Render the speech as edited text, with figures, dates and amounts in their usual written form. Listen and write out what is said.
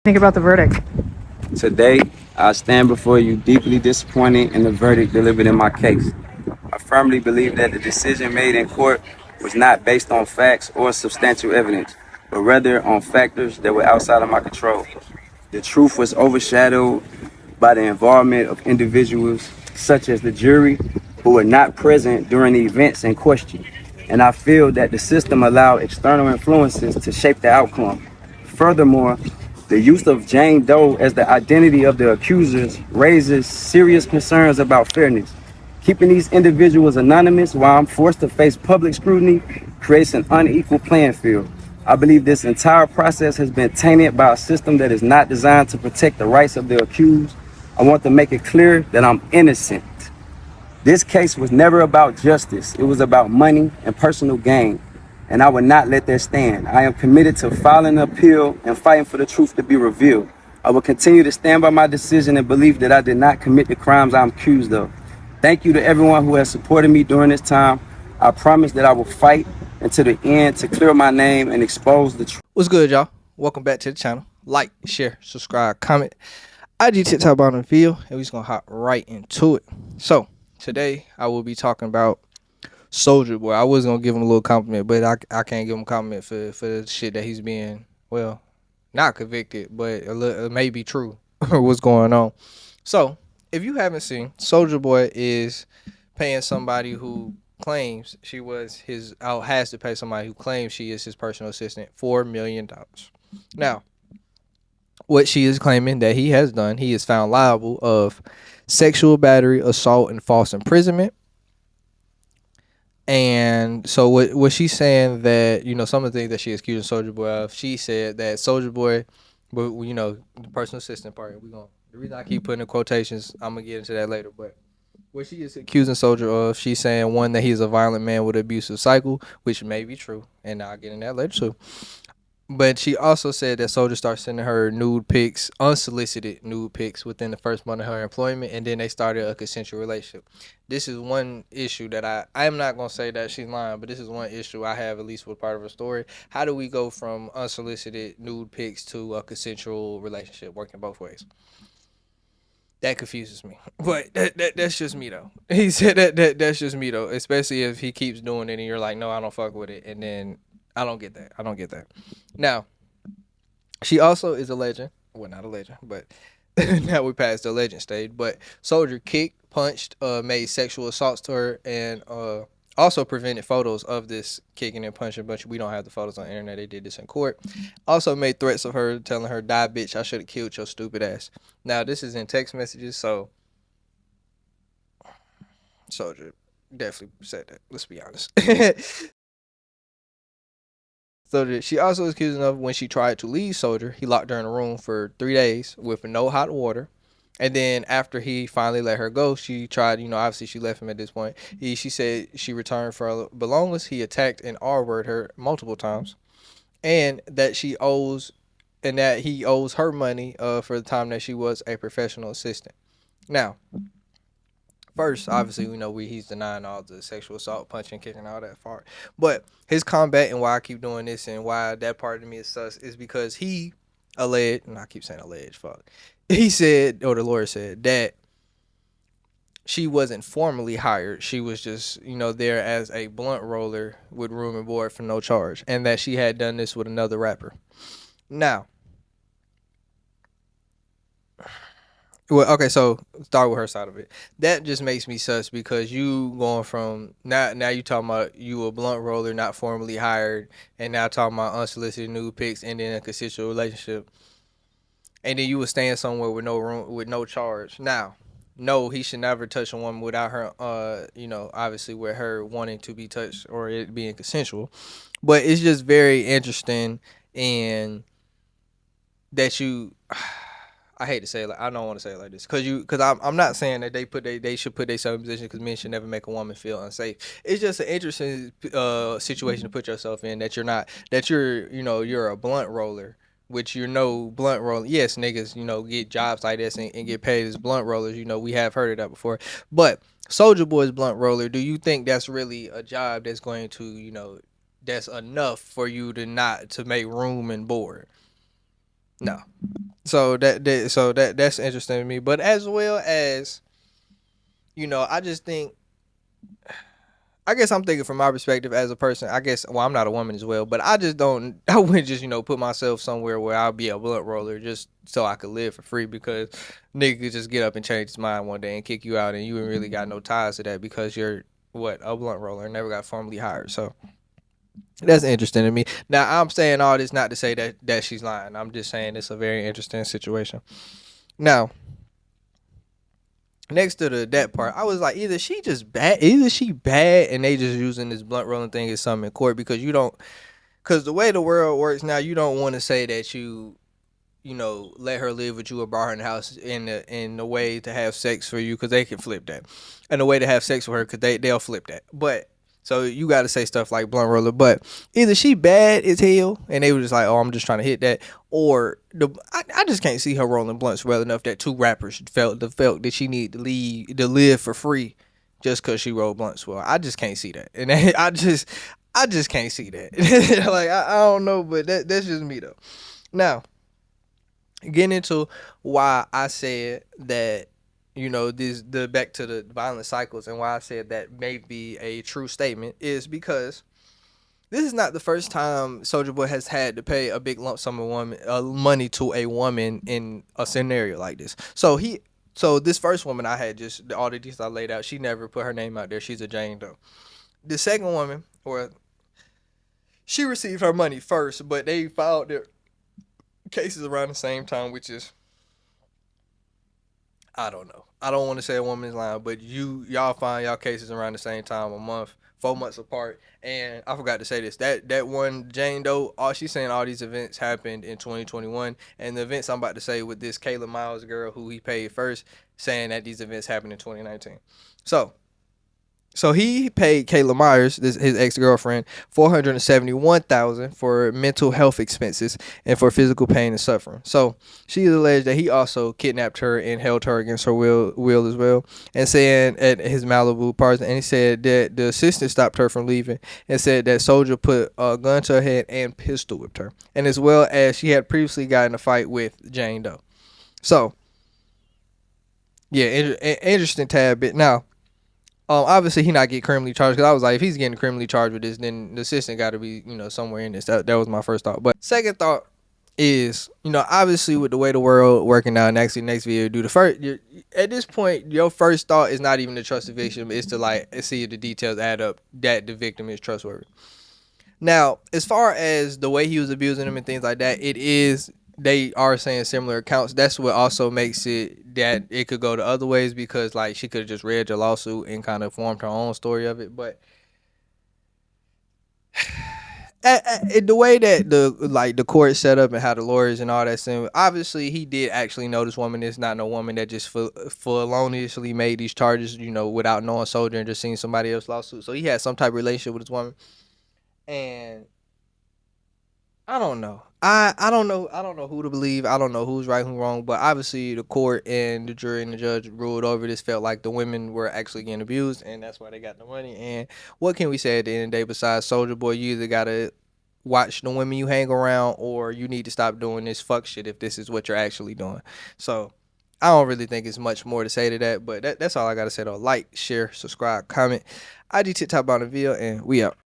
Think about the verdict. Today, I stand before you deeply disappointed in the verdict delivered in my case. I firmly believe that the decision made in court was not based on facts or substantial evidence, but rather on factors that were outside of my control. The truth was overshadowed by the involvement of individuals such as the jury who were not present during the events in question. And I feel that the system allowed external influences to shape the outcome. Furthermore, the use of Jane Doe as the identity of the accusers raises serious concerns about fairness. Keeping these individuals anonymous while I'm forced to face public scrutiny creates an unequal playing field. I believe this entire process has been tainted by a system that is not designed to protect the rights of the accused. I want to make it clear that I'm innocent. This case was never about justice. It was about money and personal gain. And I will not let that stand. I am committed to filing an appeal and fighting for the truth to be revealed. I will continue to stand by my decision and believe that I did not commit the crimes I'm accused of. Thank you to everyone who has supported me during this time. I promise that I will fight until the end to clear my name and expose the truth. What's good, y'all? Welcome back to the channel. Like, share, subscribe, comment. IG TikTok bottom of the video, and we're just gonna hop right into it. So today I will be talking about Soulja Boy. I was gonna give him a little compliment, but I can't give him a compliment for the shit that he's being, well, not convicted, but it may be true or what's going on. So if you haven't seen, Soulja Boy is paying somebody who claims she was his has to pay somebody who claims she is his personal assistant $4 million. Now, what she is claiming that he has done, he is found liable of sexual battery, assault, and false imprisonment. And so what she's saying that, some of the things that she accused Soulja Boy of, she said that Soulja Boy, but the personal assistant part, the reason I keep putting in quotations, I'm gonna get into that later, but what she is accusing Soulja of, she's saying, one, that he's a violent man with an abusive cycle, which may be true, and I'll get in that later too. But she also said that Soulja started sending her nude pics, unsolicited nude pics, within the first month of her employment, and then they started a consensual relationship. This is one issue that I am not gonna say that she's lying, but this is one issue I have, at least with part of her story. How do we go from unsolicited nude pics to a consensual relationship working both ways? That confuses me, but that's just me though. He said that's just me though, especially if he keeps doing it and you're like, no, I don't fuck with it, and then I don't get that. I don't get that. Now, she also is a legend. Well, not a legend, but now we passed the legend stage. But Soulja kicked, punched, made sexual assaults to her, and also prevented photos of this kicking and punching. But we don't have the photos on the internet. They did this in court. Also made threats of her, telling her, "Die, bitch! I should have killed your stupid ass." Now this is in text messages, so Soulja definitely said that. Let's be honest. So she also is accused of, when she tried to leave Soulja, he locked her in a room for 3 days with no hot water. And then after he finally let her go, she tried, obviously she left him at this point. She said she returned for her belongings. He attacked and R-worded her multiple times. And that he owes her money for the time that she was a professional assistant. Now, first, obviously, we know he's denying all the sexual assault, punching, kicking, all that part. But his combat, and why I keep doing this and why that part of me is sus, is because he alleged, and I keep saying alleged, fuck. He said, or the lawyer said, that she wasn't formally hired. She was just, there as a blunt roller with room and board for no charge. And that she had done this with another rapper. Now, well, okay, so start with her side of it. That just makes me sus, because you going from now you talking about you a blunt roller not formally hired, and now talking about unsolicited nude pics, and then a consensual relationship, and then you was staying somewhere with no room, with no charge. Now, no, he should never touch a woman without her, obviously with her wanting to be touched or it being consensual. But it's just very interesting, and that you. I hate to say it, I don't want to say it like this, because I'm not saying that they should put themselves in position, because men should never make a woman feel unsafe. It's just an interesting situation to put yourself in, that you're a blunt roller, which blunt roller. Yes, niggas get jobs like this and get paid as blunt rollers. We have heard of that before, but Soulja Boy's blunt roller. Do you think that's really a job that's going to that's enough for you to not to make room and board? No. So that's interesting to me. But as well as I just think I guess I'm thinking from my perspective as a person. I guess well, I'm not a woman as well, but I just don't. I wouldn't just put myself somewhere where I'll be a blunt roller just so I could live for free because nigga could just get up and change his mind one day and kick you out, and you ain't really got no ties to that because you're what a blunt roller and never got formally hired. So that's interesting to me. Now I'm saying all this not to say that she's lying. I'm just saying it's a very interesting situation. Now next to that part, I was like, either she bad, and they just using this blunt rolling thing as something in court because you don't, because the way the world works now, you don't want to say that let her live with you or bar her in the house in the way to have sex for you because they can flip that, and the way to have sex with her because they'll flip that. But so you got to say stuff like blunt roller. But either she bad as hell and they were just like, oh, I'm just trying to hit that, or I just can't see her rolling blunts well enough that two rappers felt that she need to live for free just because she rolled blunts well. I just can't see that, and I just can't see that. Like I don't know, but that's just me though. Now getting into why I said that this the back to the violent cycles and why I said that may be a true statement is because this is not the first time Soulja Boy has had to pay a big lump sum of money to a woman in a scenario like this. So this first woman I had just all the details I laid out, she never put her name out there. She's a Jane Doe. The second woman, or she received her money first, but they filed their cases around the same time, which is I don't know. I don't want to say a woman's lying, but y'all find y'all cases around the same time, a month, 4 months apart. And I forgot to say this. That one Jane Doe, all she's saying all these events happened in 2021, and the events I'm about to say with this Kayla Miles girl who he paid first, saying that these events happened in 2019. So so he paid Kayla Myers, his ex girlfriend, $471,000 for mental health expenses and for physical pain and suffering. So she alleged that he also kidnapped her and held her against her will as well, and saying at his Malibu apartment, and he said that the assistant stopped her from leaving and said that Soulja put a gun to her head and pistol whipped her, and as well as she had previously gotten a fight with Jane Doe. So yeah, interesting tad bit now. Obviously he not get criminally charged because I was like, if he's getting criminally charged with this, then the assistant got to be, somewhere in this. That was my first thought. But second thought is, obviously with the way the world working out, and actually next video, do the first. At this point, your first thought is not even to trust the victim; it's to like see if the details add up that the victim is trustworthy. Now, as far as the way he was abusing them and things like that, they are saying similar accounts. That's what also makes it that it could go the other ways because like she could have just read your lawsuit and kind of formed her own story of it. But the way that the court set up and how the lawyers and all that thing, obviously he did actually know this woman is not no woman that just feloniously made these charges, without knowing Soulja and just seeing somebody else's lawsuit. So he had some type of relationship with this woman, and I don't know. I don't know. I don't know who to believe. I don't know who's right, who's wrong. But obviously, the court and the jury and the judge ruled over this. Felt like the women were actually getting abused, and that's why they got the money. And what can we say at the end of the day besides Soulja Boy? You either gotta watch the women you hang around, or you need to stop doing this fuck shit if this is what you're actually doing. So I don't really think it's much more to say to that. But that's all I gotta say though. Like, share, subscribe, comment. IG TikTok on the video, and we out.